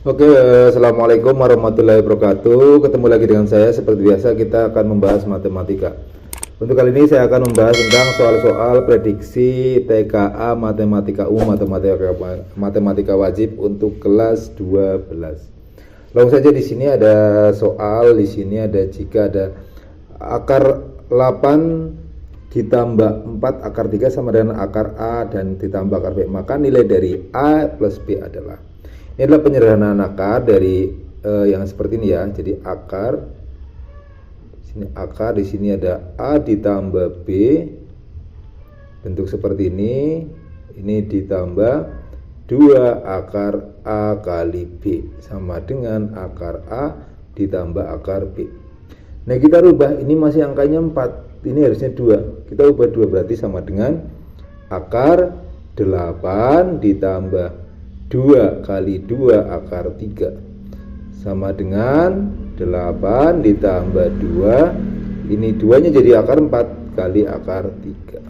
Oke, assalamualaikum warahmatullahi wabarakatuh. Ketemu lagi dengan saya. Seperti biasa, kita akan membahas matematika. Untuk kali ini saya akan membahas tentang soal-soal prediksi TKA matematika umum, matematika wajib untuk kelas 12. Langsung saja, di sini ada soal, di sini ada jika ada akar 8 ditambah 4 akar 3 sama dengan akar A dan ditambah akar B, maka nilai dari A plus B adalah. Ini adalah penyederhanaan akar dari yang seperti ini ya. Jadi akar di sini ada A ditambah B, bentuk seperti ini. Ini ditambah 2 akar A kali B sama dengan akar A ditambah akar B. Nah, kita rubah, ini masih angkanya 4, ini harusnya 2. Kita ubah 2 berarti sama dengan akar 8 ditambah 2 kali 2 akar 3 sama dengan 8 ditambah 2, ini 2 nya jadi akar 4 kali akar 3.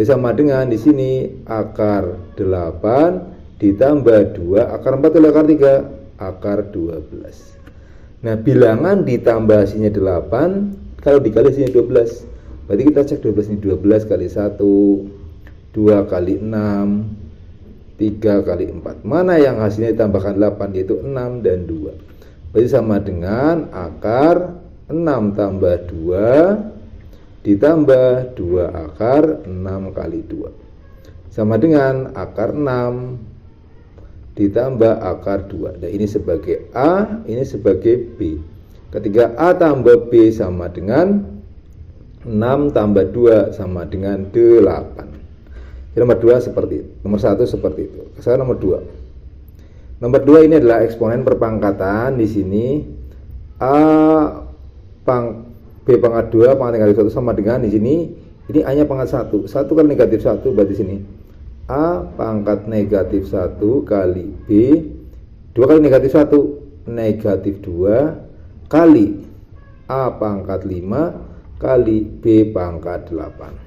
Sama dengan di sini akar 8 ditambah 2 akar 4 kali akar 3, akar 12. Nah, bilangan ditambah hasilnya 8, kalau dikali hasilnya 12. Berarti kita cek 12 ini, 12 kali 1, 2 kali 6, 3 kali 4. Mana yang hasilnya ditambahkan 8, yaitu 6 dan 2. Berarti sama dengan akar 6 tambah 2 ditambah 2 akar 6 kali 2. Sama dengan akar 6 ditambah akar 2. Nah, ini sebagai A, ini sebagai B. Ketika A tambah B sama dengan 6 tambah 2 sama dengan 8. Nomor 2 seperti itu. Nomor 1 seperti itu. Sekarang nomor 2. Nomor 2 ini adalah eksponen perpangkatan. Di sini B pangkat 2 pangkat negatif 1 sama dengan di sini ini A nya pangkat 1. 1 kali negatif 1 berarti sini A pangkat negatif 1 kali B, 2 kali negatif 1 negatif 2 kali A pangkat 5 kali B pangkat 8.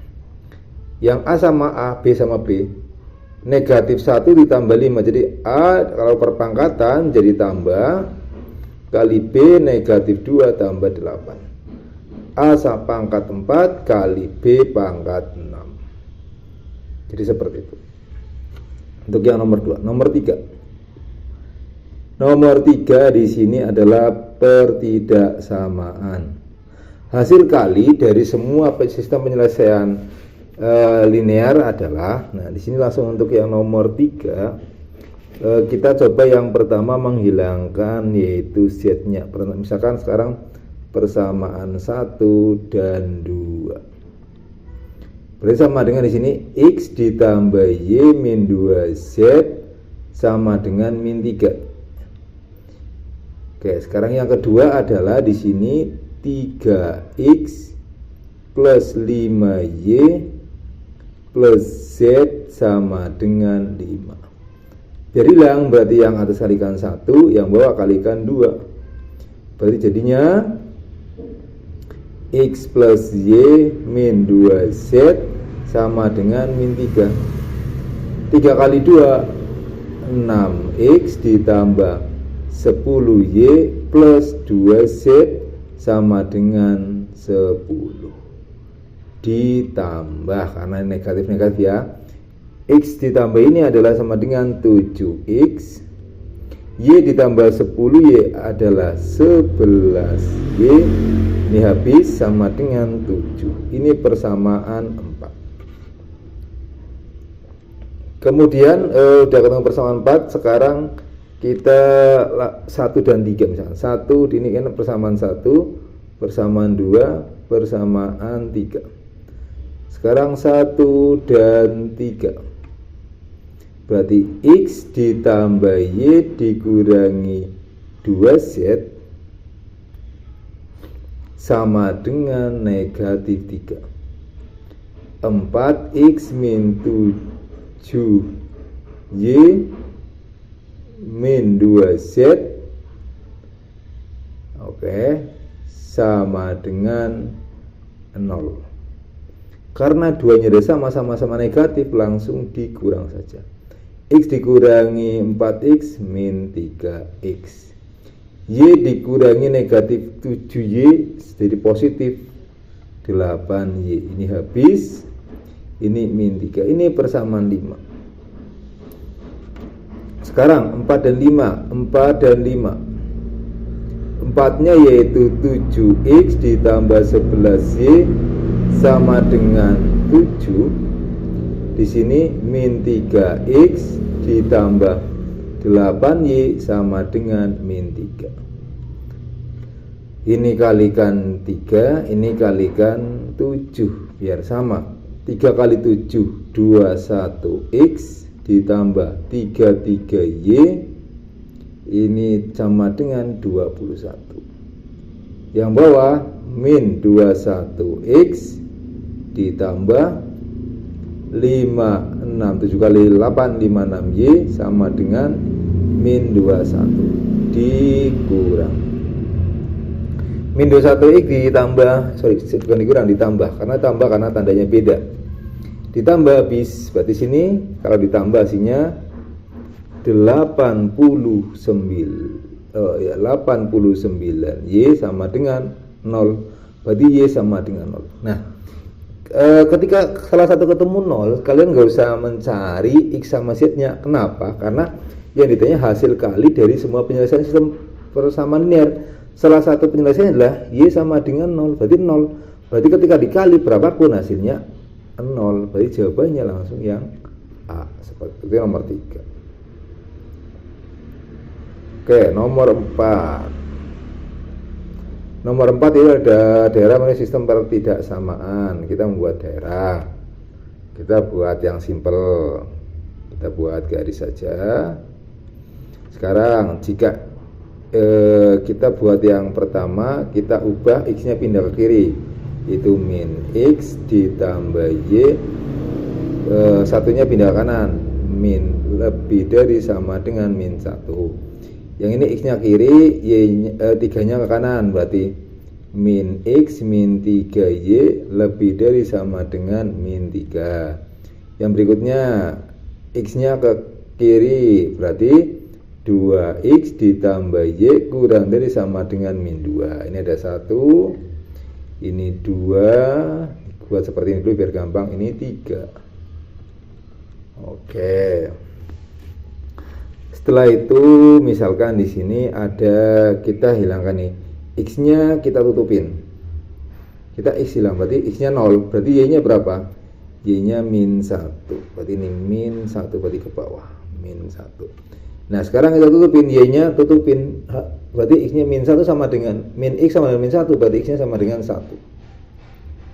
Yang A sama A, B sama B, negatif 1 ditambah 5, jadi A kalau perpangkatan jadi tambah, kali B negatif 2 tambah 8, A sama pangkat 4 kali B pangkat 6. Jadi seperti itu untuk yang nomor 2. Nomor 3, nomor 3 di sini adalah pertidaksamaan. Hasil kali dari semua sistem penyelesaian linear adalah, nah di sini langsung untuk yang nomor 3 kita coba yang pertama menghilangkan yaitu z-nya. Misalkan sekarang persamaan 1 dan 2 berarti sama dengan di sini x ditambah y min 2z sama dengan min 3. Oke, sekarang yang kedua adalah di sini 3x plus 5y plus z sama dengan 5. Biar hilang, berarti yang atas kalikan 1, yang bawah kalikan 2. Berarti jadinya x plus y min 2z sama dengan min 3. 3 kali 2 6x ditambah 10y plus 2z sama dengan 10 ditambah, karena negatif-negatif ya, x ditambah ini adalah sama dengan 7x, y ditambah 10y adalah 11y, ini habis sama dengan 7. Ini persamaan 4. Kemudian udah ketemu persamaan 4, sekarang kita 1 dan 3 misalkan. 1 ini kan persamaan 1, persamaan 2, persamaan 3. Sekarang 1 dan 3 berarti x ditambah y dikurangi 2z sama dengan negatif 3. 4x min 7y min 2z, oke, sama dengan 0. Karena duanya sama-sama negatif, langsung dikurang saja. X dikurangi 4X min 3X. Y dikurangi negatif 7Y jadi positif 8Y. Ini habis. Ini min 3. Ini persamaan 5. Sekarang 4 dan 5. 4 dan 5. 4-nya yaitu 7X ditambah 11Y sama dengan 7. Di sini min 3X ditambah 8Y sama dengan min 3. Ini kalikan 3, ini kalikan 7 biar sama. 3 kali 7 21X ditambah 33Y ini sama dengan 21. Yang bawah min 21X ditambah 5, 6, 7 kali 8, 56Y sama dengan min 21 dikurang. Min 21X ditambah, bukan dikurang, ditambah. Karena tandanya beda. Ditambah habis, berarti sini kalau ditambah hasilnya 89Y sama dengan 0. Berarti Y sama dengan 0. Nah, ketika salah satu ketemu 0, kalian nggak usah mencari X sama Z-nya. Kenapa? Karena yang ditanya hasil kali dari semua penyelesaian sistem persamaan linear. Salah satu penyelesaian adalah Y sama dengan 0, berarti 0. Berarti ketika dikali berapapun hasilnya 0. Berarti jawabannya langsung yang A. Seperti itu nomor 3. Oke, nomor 4. Nomor 4 itu ada daerah mengenai sistem pertidaksamaan. Kita membuat daerah. Kita buat yang simple. Kita buat garis saja. Sekarang jika kita buat yang pertama, kita ubah X-nya pindah ke kiri. Itu min X ditambah Y. Satunya pindah ke kanan. Min lebih dari sama dengan min 1. Yang ini X-nya kiri, Y-nya 3-nya ke kanan, berarti min X min 3Y lebih dari sama dengan min 3. Yang berikutnya X-nya ke kiri, berarti 2X ditambah Y kurang dari sama dengan min 2. Ini ada 1, ini 2, buat seperti ini dulu biar gampang, ini 3. Oke. Setelah itu misalkan di sini ada, kita hilangkan nih X-nya, kita tutupin. Kita X hilang, berarti X-nya 0. Berarti Y-nya berapa? Y-nya min 1. Berarti ini min 1, berarti ke bawah min 1. Nah, sekarang kita tutupin Y-nya, tutupin. Berarti X-nya min 1 sama dengan min X sama dengan min 1, berarti X-nya sama dengan 1.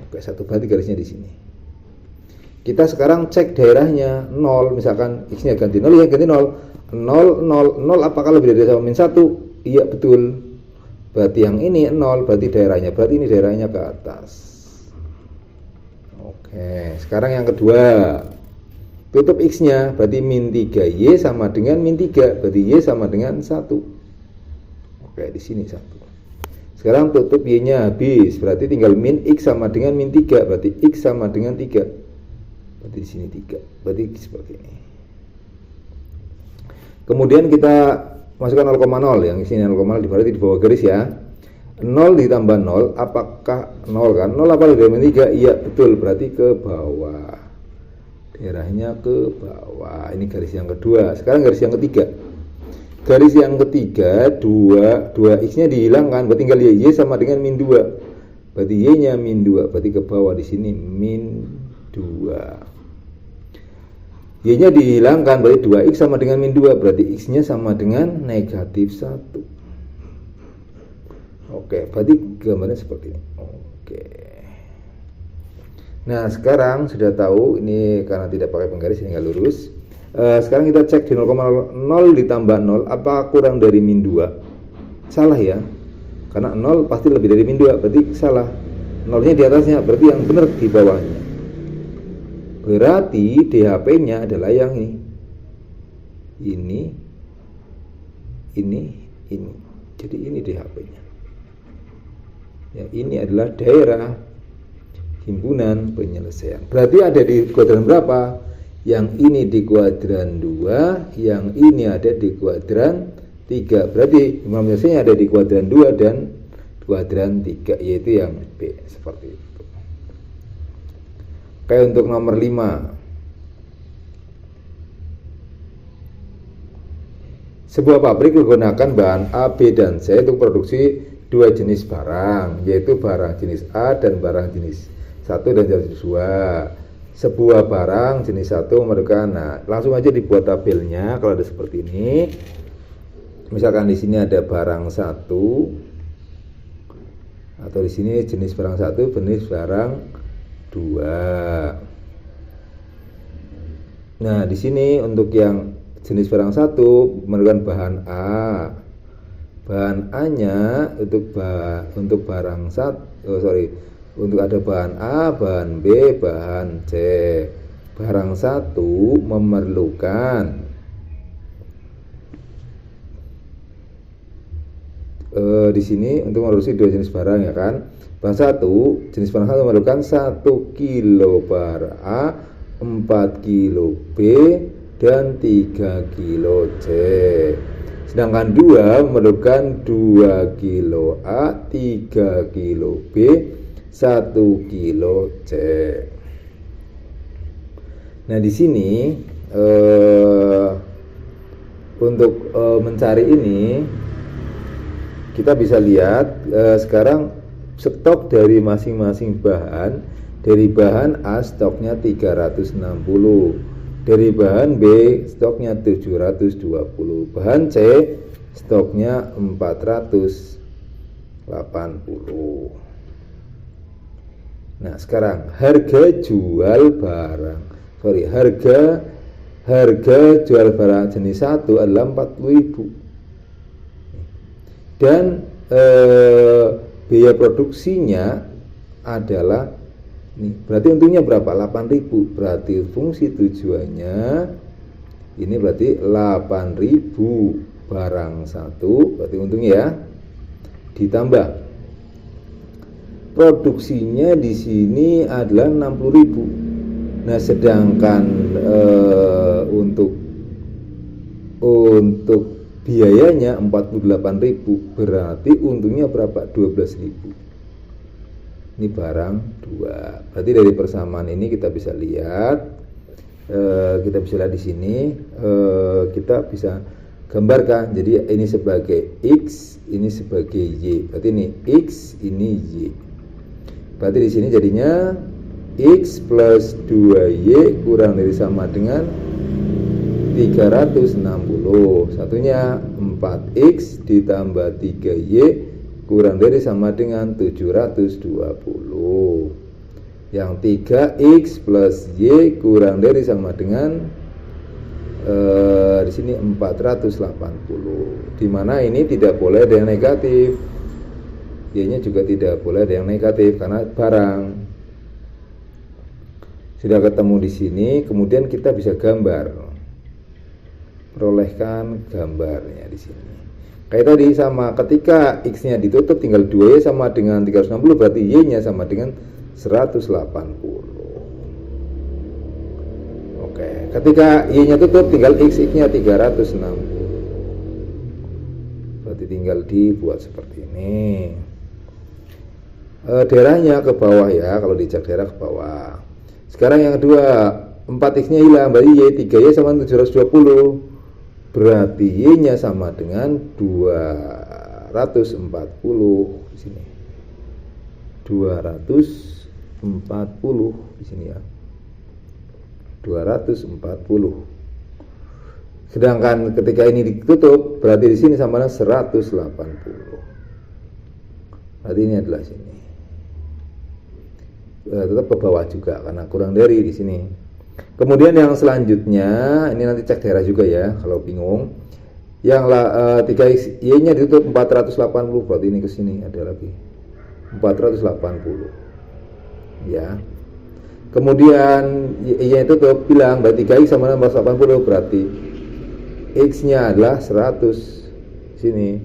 Oke, 1, berarti garisnya di sini. Kita sekarang cek daerahnya 0, misalkan X-nya ganti 0, Y ganti 0. 0, 0, 0 apakah lebih dari sama min 1? Iya, betul. Berarti yang ini 0, berarti daerahnya. Berarti ini daerahnya ke atas. Oke, sekarang yang kedua. Tutup X-nya, berarti min 3Y sama dengan min 3. Berarti Y sama dengan 1. Oke, di sini 1. Sekarang tutup Y-nya habis. Berarti tinggal min X sama dengan min 3. Berarti X sama dengan 3. Berarti di sini 3. Berarti seperti ini. Kemudian kita masukkan 0,0, yang di sini 0,0 berarti di bawah garis ya. 0 ditambah 0, apakah 0 kan? 0 apa lebih dari 3? Iya, betul, berarti ke bawah. Daerahnya ke bawah. Ini garis yang kedua. Sekarang garis yang ketiga. Garis yang ketiga, 2X-nya dihilangkan, berarti tinggal Y sama dengan min 2. Berarti Y-nya min 2, berarti ke bawah di sini min 2. Y-nya dihilangkan, berarti 2X sama dengan min 2, berarti X-nya sama dengan negatif 1. Oke, berarti gambarnya seperti ini. Oke. Nah, sekarang sudah tahu, ini karena tidak pakai penggaris ini nggak lurus. Sekarang kita cek di 0,0 ditambah 0, apa kurang dari min 2? Salah ya, karena 0 pasti lebih dari min 2, berarti salah. 0-nya di atasnya, berarti yang benar di bawahnya. Berarti DHP-nya adalah yang ini. Jadi ini DHP-nya. Ya, ini adalah daerah himpunan penyelesaian. Berarti ada di kuadran berapa? yang ini di kuadran 2, yang ini ada di kuadran 3. Berarti imamnya ada di kuadran 2 dan kuadran 3, yaitu yang B, seperti itu. Kayak untuk nomor 5. Sebuah pabrik menggunakan bahan A, B, dan C untuk produksi dua jenis barang, yaitu barang jenis A dan barang jenis 1 dan jenis 2. Sebuah barang jenis 1 memerlukan, nah langsung aja dibuat tabelnya kalau ada seperti ini. Misalkan di sini ada barang 1, atau di sini jenis barang 1, jenis barang 2. Nah, di sini untuk yang jenis barang 1 memerlukan bahan A. Bahan A-nya untuk barang 1, untuk ada bahan A, bahan B, bahan C. Barang 1 memerlukan di sini untuk produksi dua jenis barang, ya kan. Barang 1, jenis barang 1 memerlukan 1 kilo bar A, 4 kilo B, dan 3 kilo C. Sedangkan 2 memerlukan 2 kilo A, 3 kilo B, 1 kilo C. Nah, di sini untuk mencari ini kita bisa lihat sekarang stok dari masing-masing bahan. Dari bahan A stoknya 360, dari bahan B stoknya 720, bahan C stoknya 480. Nah, sekarang harga jual barang jenis 1 adalah 40.000, dan biaya produksinya adalah ini, berarti untungnya berapa? 8.000. Berarti fungsi tujuannya ini berarti 8.000 barang 1, berarti untungnya ya. Ditambah produksinya di sini adalah 60.000. Nah, sedangkan untuk biayanya 48.000, berarti untungnya berapa? 12.000. Ini barang 2. Berarti dari persamaan ini kita bisa lihat di sini kita bisa gambarkan. Jadi ini sebagai X, ini sebagai Y. Berarti ini X, ini Y. Berarti di sini jadinya X plus 2Y kurang dari sama dengan 360. Satunya 4X ditambah 3Y kurang dari sama dengan 720. Yang 3X plus Y kurang dari sama dengan di sini 480. Dimana ini tidak boleh ada yang negatif, Y-nya juga tidak boleh ada yang negatif karena barang. Sudah ketemu di sini, kemudian kita bisa gambar, perolehkan gambarnya di sini. Kayak tadi sama, ketika X-nya ditutup tinggal 2Y sama dengan 360, berarti Y-nya sama dengan 180. Oke, ketika Y-nya tutup tinggal X-nya 360. Berarti tinggal dibuat seperti ini. Daerahnya ke bawah ya, kalau dicek daerah ke bawah. Sekarang yang kedua, 4X-nya hilang, berarti Y 3Y sama 720. Berarti Y-nya sama dengan 240 di sini. 240 di sini ya. 240. Sedangkan ketika ini ditutup, berarti di sini sama dengan 180. Berarti ini adalah sini. Tetap ke bawah juga karena kurang dari di sini. Kemudian yang selanjutnya, ini nanti cek daerah juga ya kalau bingung. Yang 3X Y-nya ditutup 480, berarti ini ke sini ada lagi 480 ya. Kemudian Y-nya tutup, bilang berarti 3X sama dengan 480, berarti X-nya adalah 100 sini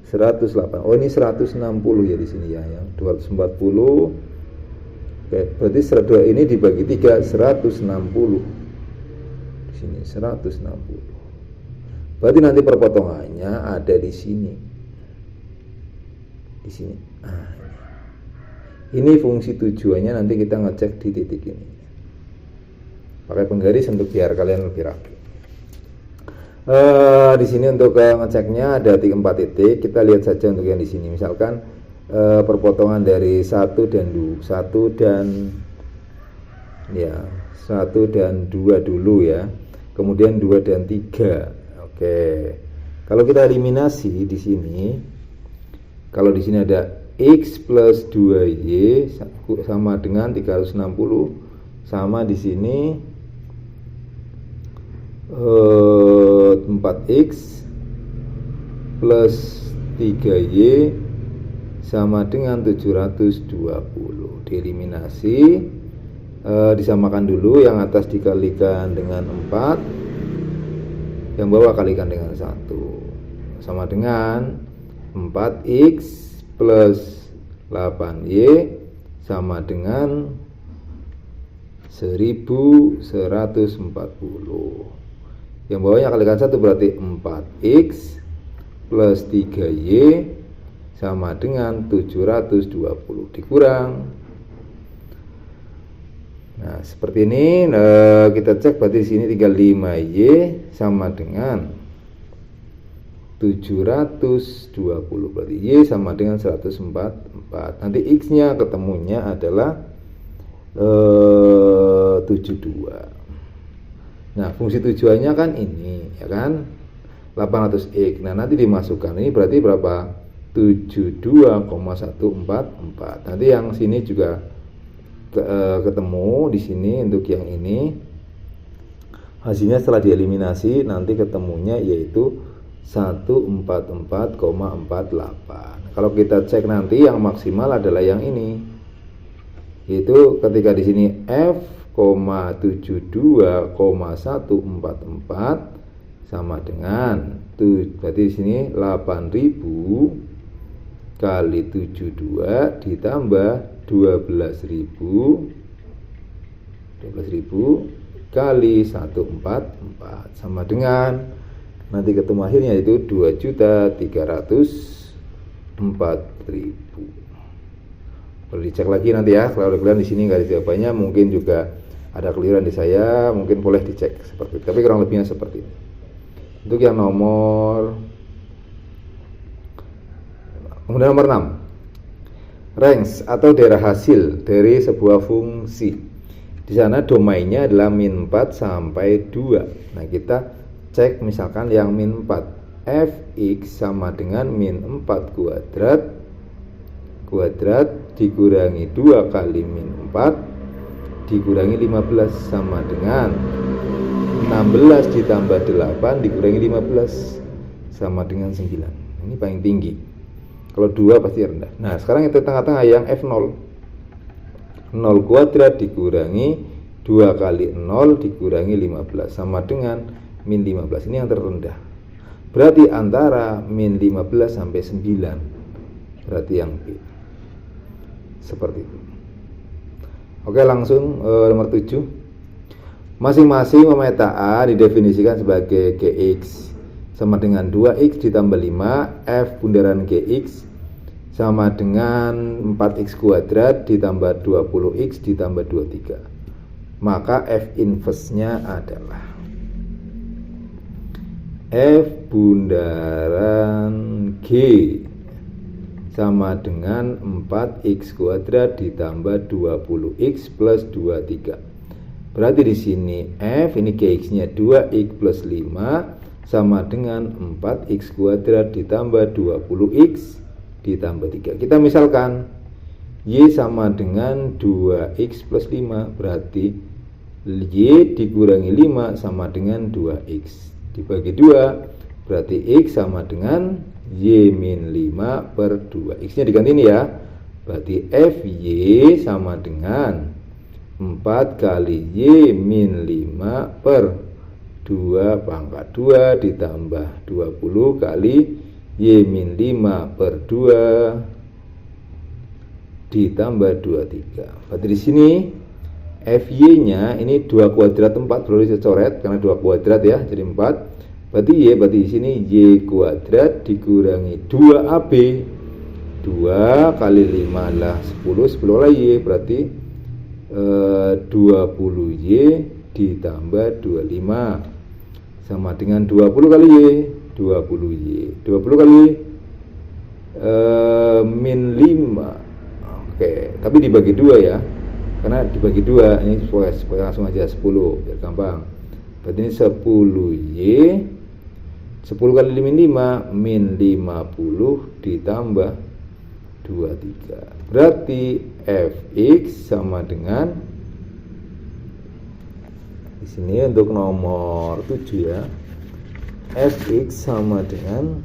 108. Oh, ini 160 ya di sini ya, yang 240. Oke, berarti 102 ini dibagi 3, 160. sini 160. Berarti nanti perpotongannya ada di sini. Di sini. Nah, ini fungsi tujuannya nanti kita ngecek di titik ini. Pakai penggaris untuk biar kalian lebih rapi. Di sini untuk ngeceknya ada 4 titik. Kita lihat saja untuk yang di sini. Misalkan perpotongan dari 1 dan 2 dulu ya. Kemudian 2 dan 3. Oke. Kalau kita eliminasi di sini, kalau di sini ada X plus 2Y sama dengan 360, sama di sini 4X plus 3Y sama dengan 720. Dieliminasi, disamakan dulu, yang atas dikalikan dengan 4, yang bawah kalikan dengan 1, sama dengan 4X plus 8Y sama dengan 1140. Yang bawahnya kalikan 1 berarti 4X plus 3Y sama dengan 720 dikurang. Nah, seperti ini. Kita cek, berarti di sini tinggal 5Y sama dengan 720. Berarti Y sama dengan 144. Nanti X-nya ketemunya adalah 72. Nah, fungsi tujuannya kan ini, ya kan? 800X. Nah, nanti dimasukkan ini berarti berapa? 72,144. Nanti yang sini juga ketemu di sini. Untuk yang ini hasilnya setelah dieliminasi nanti ketemunya yaitu 144,48. Kalau kita cek nanti yang maksimal adalah yang ini, yaitu ketika di sini F,72,144 sama dengan berarti di sini 8.000 kali 72 ditambah 12.000 kali 144 sama dengan nanti ketemu akhirnya itu 2.304.000. Perlu dicek lagi nanti ya. Kalau kalian di sini nggak ada jawabannya, mungkin juga ada keliruan di saya, mungkin boleh dicek seperti itu. Tapi kurang lebihnya seperti ini. Untuk yang kemudian nomor 6, range atau daerah hasil dari sebuah fungsi. Di sana domainnya adalah min 4 sampai 2. Nah, kita cek misalkan yang min 4, fx sama dengan min 4 kuadrat dikurangi 2 kali min 4 dikurangi 15 sama dengan 16 ditambah 8 dikurangi 15 sama dengan 9. Ini paling tinggi. Kalau 2 pasti rendah. Nah, sekarang itu tengah-tengah yang F0. 0 kuadrat dikurangi 2 kali 0 dikurangi 15 sama dengan min 15. Ini yang terendah. Berarti antara min 15 sampai 9. Berarti yang B. Seperti itu. Oke, langsung nomor 7. Masing-masing memeta A didefinisikan sebagai Gx sama dengan 2x ditambah 5, F bundaran Gx sama dengan 4x kuadrat ditambah 20x ditambah 23. Maka F inverse-nya adalah F bundaran G sama dengan 4x kuadrat ditambah 20x plus 23. Berarti di sini F ini Gx-nya 2x plus 5 sama dengan 4x kuadrat ditambah 20x ditambah 3. Kita misalkan Y sama dengan 2x plus 5, berarti Y dikurangi 5 sama dengan 2x dibagi 2, berarti X sama dengan Y min 5 per 2. X nya diganti ini ya, berarti FY sama dengan 4 kali Y min 5 per 2 pangkat 2 ditambah 20 kali Y min 5 per 2 ditambah 23. Berarti di sini FY nya ini 2 kuadrat 4, perlu dicoret karena 2 kuadrat ya, jadi 4. Berarti di sini Y kuadrat dikurangi 2AB. 2 kali 5 lah 10 lah Y, berarti 20Y ditambah 25 sama dengan 20 kali Y, 20Y. 20 kali min 5. Oke, tapi dibagi 2 ya. Karena dibagi 2, ini supaya langsung aja 10 biar gampang. Berarti ini 10Y 10 kali min 5 min 50 ditambah 23. Berarti Fx sama dengan, di sini untuk nomor 7 ya, Fx sama dengan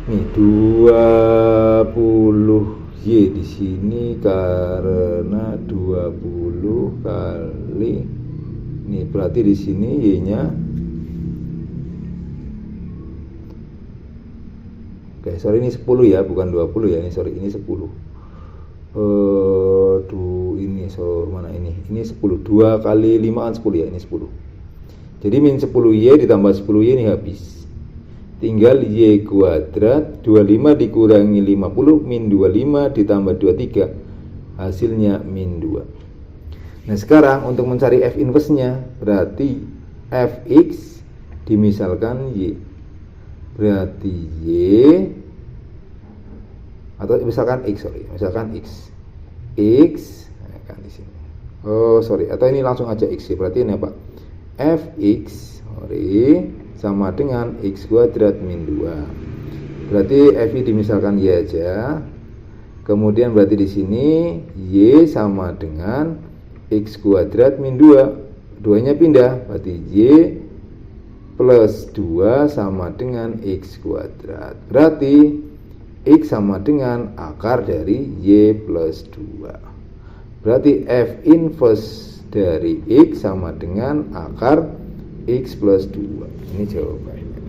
nih 20Y di sini karena 20 kali ini, berarti di sini Y-nya sorry ini 10 ya, bukan 20 ya, ini sorry ini 10. Mana ini? Ini 10. 2 kali 5 kan 10 ya, ini 10. Jadi min 10Y ditambah 10Y ini habis. Tinggal Y kuadrat 25 dikurangi 50 min 25 ditambah 23, hasilnya min 2. Nah, sekarang untuk mencari F inverse-nya, berarti Fx dimisalkan Y. Berarti Y atau misalkan X, misalkan X kan di sini. Atau ini langsung aja X ya. Berarti ini apa? Fx sama dengan X kuadrat min 2. Berarti Fi dimisalkan Y aja. Kemudian berarti di sini Y sama dengan X kuadrat min 2. 2-nya pindah, berarti Y plus 2 sama dengan X kuadrat. Berarti X sama dengan akar dari Y plus 2. Berarti F inverse dari X sama dengan akar X plus 2. Ini jawabannya.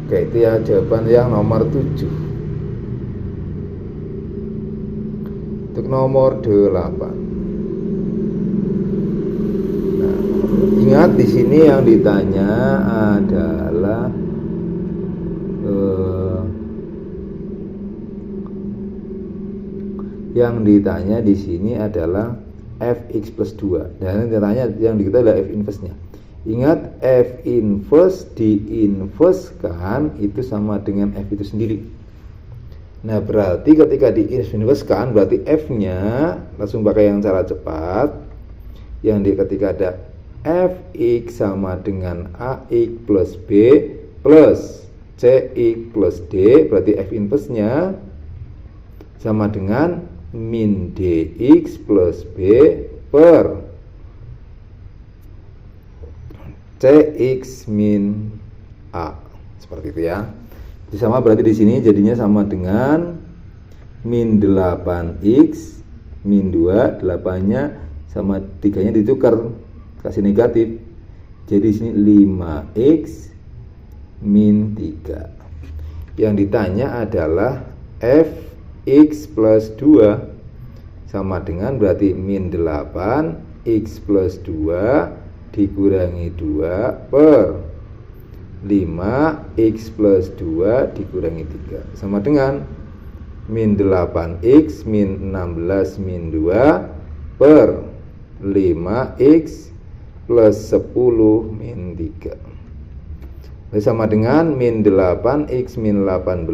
Oke, itu ya jawaban yang nomor 7. Untuk nomor 8. Ingat di sini yang ditanya adalah di sini adalah Fx plus 2 dan yang diketahui adalah F inverse-nya. Ingat F inverse diinversekan itu sama dengan F itu sendiri. Nah, berarti ketika diinversekan berarti F-nya langsung pakai yang cara cepat, yang ketika ada Fx sama dengan Ax plus B plus Cx plus D, berarti F inverse-nya sama dengan min Dx plus B per Cx min A. Seperti itu ya. Jadi sama, berarti di sini jadinya sama dengan min 8x min 2, 8-nya sama 3-nya ditukar, kasih negatif. Jadi sini 5x min 3. Yang ditanya adalah Fx plus 2 sama dengan berarti min 8x plus 2 dikurangi 2 per 5x plus 2 dikurangi 3 sama dengan min 8x min 16 min 2 per 5x plus 10 min 3 sama dengan min 8x min 18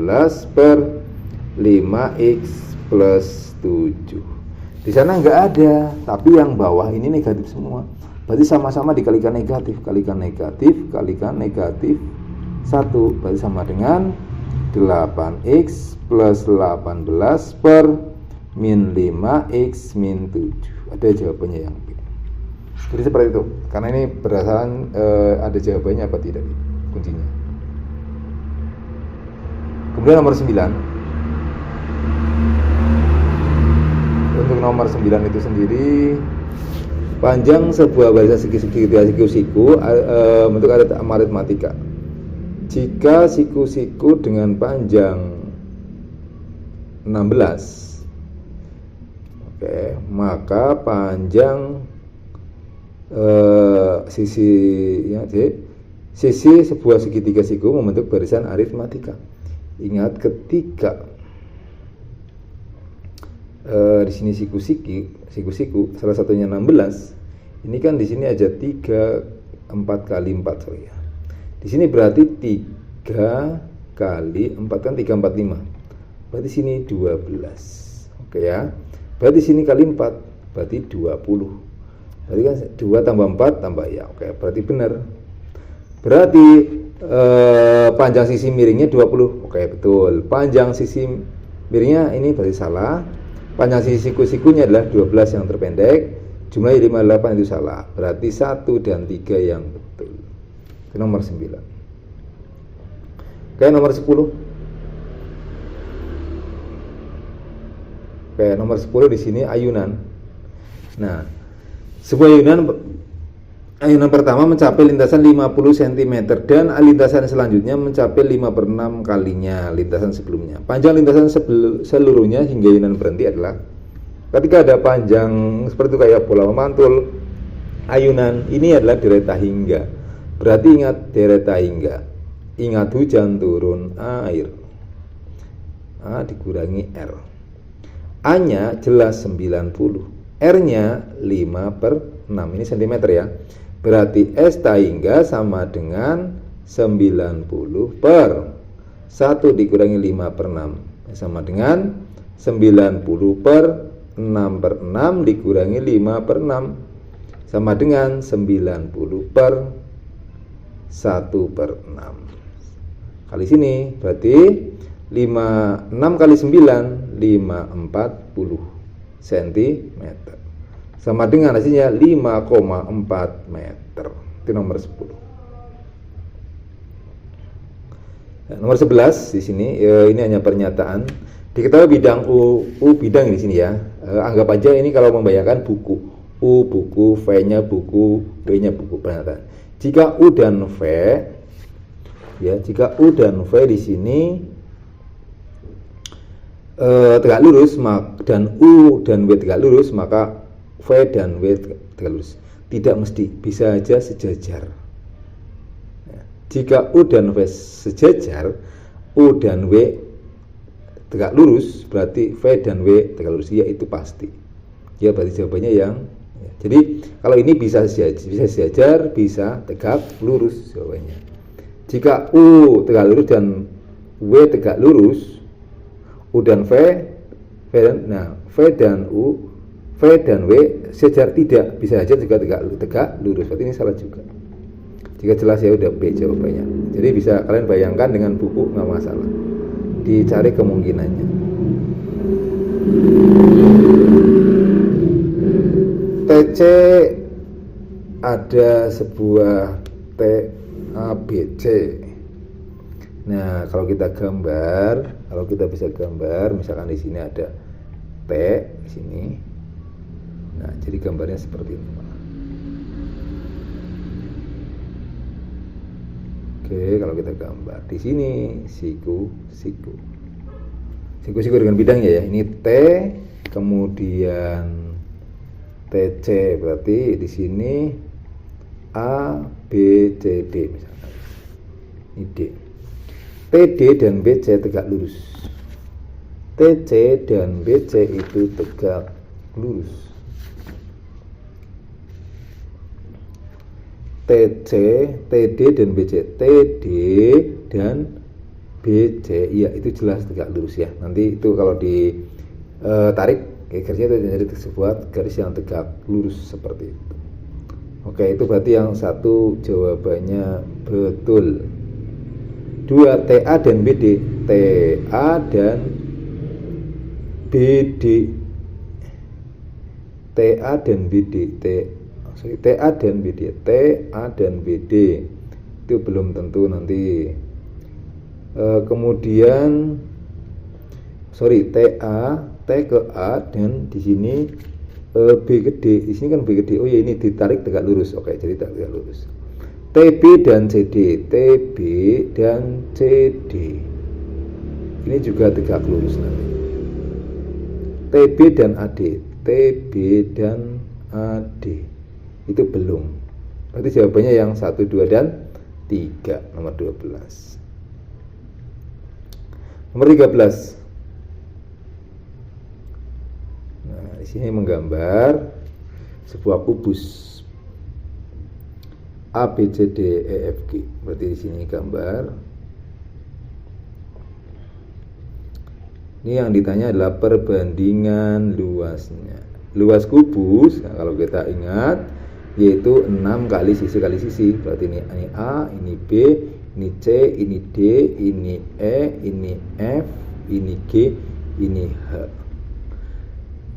per 5x plus 7. Di sana nggak ada, tapi yang bawah ini negatif semua. Berarti sama-sama dikalikan negatif, kalikan negatif, kalikan negatif 1, berarti sama dengan 8x plus 18 per min 5x min 7. Ada jawabannya yang B. Jadi seperti itu. Karena ini berdasarkan ada jawabannya apa tidak kuncinya. Kemudian nomor 9. Untuk nomor 9 itu sendiri, panjang sebuah barisan segitiga siku-siku bentuk aritmatika. Jika siku-siku dengan panjang 16 Oke, maka panjang sisi ya, sisi sebuah segitiga siku membentuk barisan aritmatika. Ingat ketika di sini siku salah satunya 16, ini kan di sini aja 4 kali 4 sorry ya. Di sini berarti 3 kali 4 kan 3, 4, 5. Berarti sini 12. Oke ya. Berarti sini kali 4 berarti 20. Berarti kan 2 tambah 4 tambah ya. Oke, berarti benar. Berarti panjang sisi miringnya 20. Oke, betul. Panjang sisi miringnya ini berarti salah. Panjang sisi siku-sikunya adalah 12 yang terpendek. Jumlahnya 58 itu salah. Berarti 1 dan 3 yang betul. Itu nomor 9. Oke, nomor 10. Oke, nomor 10 di sini ayunan. Nah, sebuah ayunan pertama mencapai lintasan 50 cm dan lintasan selanjutnya mencapai 5/6 kalinya lintasan sebelumnya. Panjang lintasan seluruhnya hingga ayunan berhenti adalah ketika ada panjang seperti itu kayak bola memantul. Ayunan ini adalah dereta hingga. Berarti ingat dereta hingga. Ingat hujan turun air. A dikurangi R. A-nya jelas 90, R-nya 5/6, ini cm ya. Berarti S hingga sama dengan 90 per 1 dikurangi 5/6 sama dengan 90 per 6/6 dikurangi 5/6 sama dengan 90 per 1/6. Kali sini berarti 6 kali 9 540 cm sama dengan hasilnya 5,4 meter. Itu nomor 10. Nah, nomor 11 di sini ini hanya pernyataan. Diketahui bidang U bidang di sini ya. Anggap aja ini kalau membayangkan buku. U buku, V-nya buku, B-nya buku, pernyataan. Jika U dan V ya, jika U dan V di sini tegak lurus dan U dan W tegak lurus, maka V dan W tegak lurus. Tidak mesti, bisa aja sejajar. Jika U dan V sejajar, U dan W tegak lurus, berarti V dan W tegak lurus. Ya, itu pasti. Ya, berarti jawabannya yang ya. Jadi kalau ini bisa sejajar, bisa tegak lurus jawabannya. Jika U tegak lurus dan W tegak lurus, U dan V dan U, V dan W sejajar, tidak, bisa saja juga tegak lurus. Berarti ini salah juga. Jika jelas ya udah B jawabannya. Jadi bisa kalian bayangkan dengan buku, nggak masalah. Dicari kemungkinannya. TC ada sebuah TABC. Nah, kalau kita bisa gambar, misalkan di sini ada T di sini. Nah, jadi gambarnya seperti ini. Oke, kalau kita gambar di sini siku dengan bidangnya ya. Ini T, kemudian TC, berarti di sini A, B, C, D misalkan. Ini D. TD dan BC tegak lurus. TC dan BC itu tegak lurus. TC, TD dan BC, TD dan BC, ya itu jelas tegak lurus ya. Nanti itu kalau ditarik garisnya itu jadi sebuah garis yang tegak lurus seperti itu. Oke, itu berarti yang satu jawabannya betul. 2 TA dan BD, TA dan BD, TA dan BD, TA dan BD, TA dan BD itu belum tentu nanti. Kemudian TA, T ke A, dan di sini B ke D. Di sini kan B ke D. Oh ya, ini ditarik tegak lurus. Oke, jadi tegak lurus. TB dan CD, TB dan CD ini juga tegak lurus nanti. TB dan AD, TB dan AD. Itu belum. Berarti jawabannya yang 1, 2, dan 3, nomor 12. Nomor 13. Nah, di sini menggambar sebuah kubus A, B, C, D, E, F, G. Berarti di sini gambar. Ini yang ditanya adalah perbandingan luasnya. Luas kubus, nah kalau kita ingat, yaitu 6 kali sisi. Berarti ini A, ini B, ini C, ini D, ini E, ini F, ini G, ini H.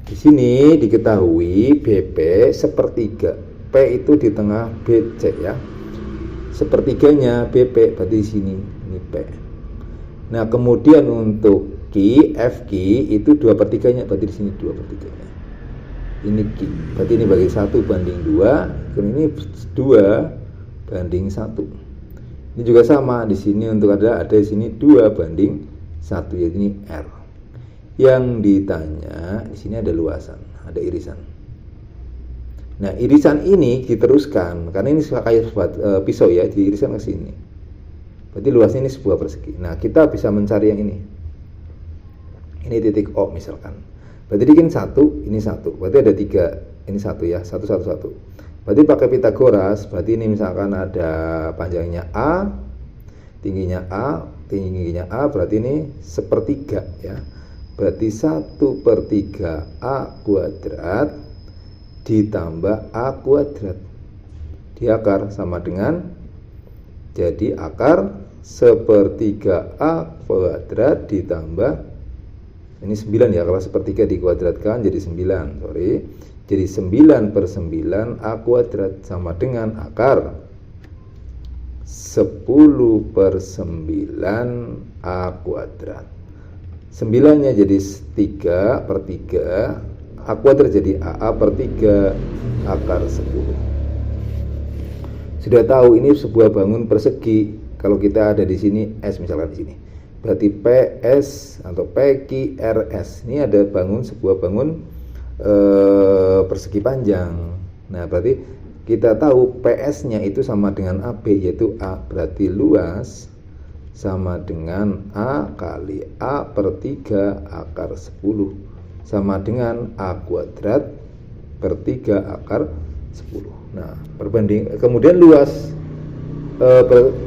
Di sini diketahui BP sepertiga. P itu di tengah BC ya. Sepertiganya BP, berarti di sini ini P. Nah, kemudian untuk Q, FQ itu 2/3-nya, berarti di sini 2/3-nya. Ini Q, berarti ini bagi 1 banding 2, kemudian ini 2 banding 1. Ini juga sama, di sini untuk ada di sini 2 banding 1, yaitu ini R. Yang ditanya di sini ada luasan, ada irisan. Nah, irisan ini diteruskan karena ini kayak pisau ya, diiriskan ke sini. Berarti luasnya ini sebuah persegi. Nah, kita bisa mencari yang ini. Ini titik O misalkan. Berarti ini 1, ini 1. Berarti ada 3. Ini 1 ya, 1, 1, 1. Berarti pakai Pitagoras, berarti ini misalkan ada panjangnya A, tingginya A, berarti ini sepertiga ya. Berarti 1/3 A kuadrat ditambah A kuadrat di akar sama dengan, jadi akar 1/3 A kuadrat ditambah, ini 9 ya, kalau 1/3 dikuadratkan jadi 9, jadi 9/9 A kuadrat sama dengan akar 10/9 A kuadrat. 9-nya jadi 3/3, A kuadrat jadi AA/3 akar 10. Sudah tahu ini sebuah bangun persegi. Kalau kita ada di sini S misalkan di sini, berarti PS atau PQRS. Ini ada sebuah bangun persegi panjang. Nah, berarti kita tahu PS-nya itu sama dengan AB, yaitu A. Berarti luas sama dengan A kali A/3 akar 10 sama dengan A kuadrat per 3 akar 10. Nah, kemudian luas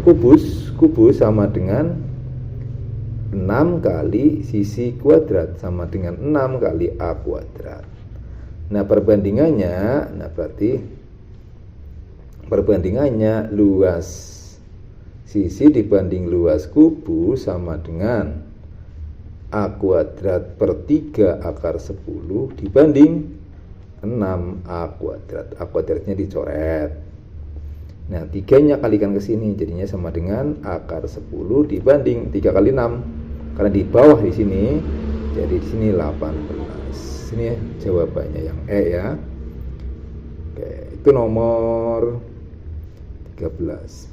kubus sama dengan 6 kali sisi kuadrat sama dengan 6 kali A kuadrat. Nah, perbandingannya luas sisi dibanding luas kubus sama dengan A kuadrat per 3 akar 10 dibanding 6 A kuadrat. A kuadratnya dicoret. Nah, 3-nya kalikan ke sini, jadinya sama dengan akar 10 dibanding 3 kali 6. Karena di bawah di sini, jadi di sini 18. Ini jawabannya yang E ya. Oke, itu nomor 13.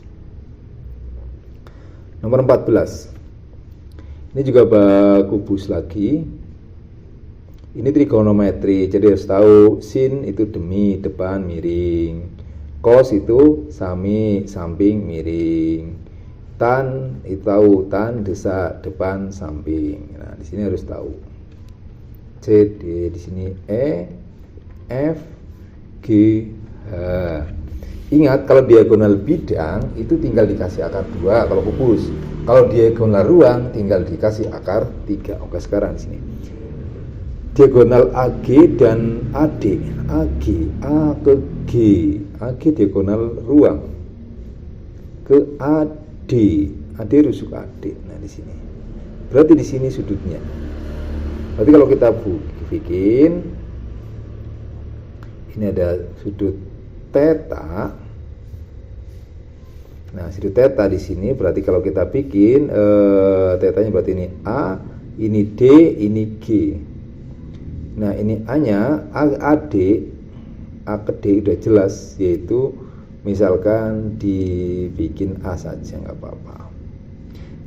Nomor 14. Ini juga kubus lagi. Ini trigonometri. Jadi harus tahu sin itu demi, depan miring. Cos itu samping miring. Tan itu tahu, tan desak, depan samping. Nah, di sini harus tahu. C, D, di sini E, F, G, H. Ingat, kalau diagonal bidang itu tinggal dikasih akar 2 kalau kubus. Kalau diagonal ruang tinggal dikasih akar 3. Oke, sekarang di sini. Diagonal AG dan AD. AG, A ke G. AG diagonal ruang ke AD. AD rusuk AD. Nah, di sini. Berarti di sini sudutnya. Berarti kalau kita bikin, ini ada sudut theta. Nah, sudut theta di sini berarti kalau kita bikin tetanya berarti ini A, ini D, ini G. Nah, ini A-nya AD, A ke D udah jelas, yaitu misalkan dibikin A saja nggak apa-apa.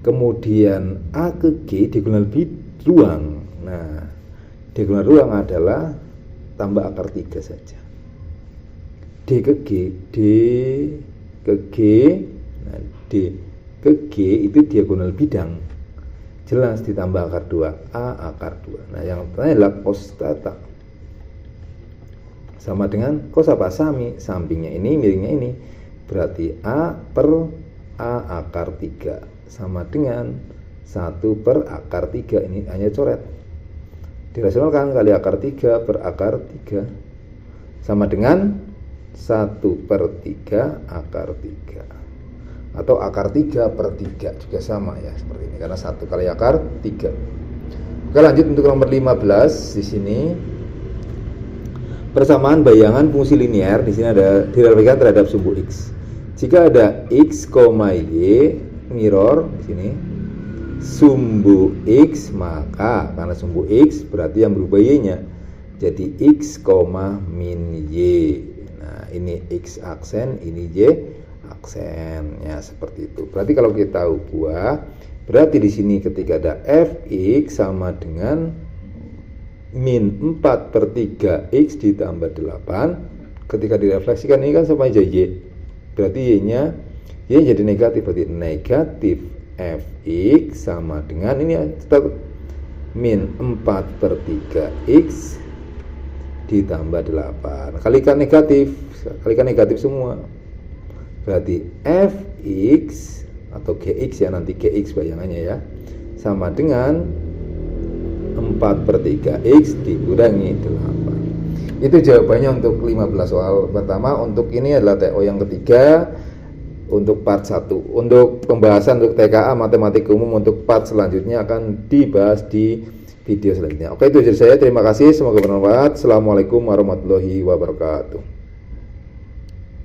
Kemudian A ke G diagonal ruang. Nah, diagonal ruang adalah tambah akar 3 saja. D ke G, nah D ke G itu diagonal bidang, jelas ditambah akar 2, A akar 2. Nah yang terakhir adalah cos theta sama dengan cos apa? Sampingnya ini, miringnya ini, berarti A per A akar 3 sama dengan 1 per akar 3. Ini hanya coret, dirasionalkan kali akar 3 per akar 3 sama dengan 1 per 3 akar 3, atau akar 3 per 3 juga sama ya, seperti ini, karena 1 kali akar 3. Oke, lanjut untuk nomor 15 di sini. Persamaan bayangan fungsi linear di sini ada direlasikan terhadap sumbu x. Jika ada x, y mirror di sini sumbu x, maka karena sumbu x berarti yang berubah y-nya jadi x, min y. Nah, ini x aksen, ini y aksen ya, seperti itu. Berarti kalau kita ubah, berarti di sini ketika ada fx sama dengan min 4 per 3x ditambah 8, ketika direfleksikan ini kan sama aja y, berarti y-nya jadi negatif, berarti negatif fx sama dengan ini tetap min 4 per 3x ditambah 8, kalikan negatif semua, berarti fx atau gx ya, nanti gx bayangannya ya, sama dengan 4 per 3x dikurangi 8. Itu jawabannya untuk 15 soal pertama. Untuk ini adalah TO yang ketiga untuk part 1. Untuk pembahasan untuk TKA matematika umum untuk part selanjutnya akan dibahas di video selanjutnya. Oke, itu dari saya. Terima kasih, semoga bermanfaat. Assalamualaikum warahmatullahi wabarakatuh.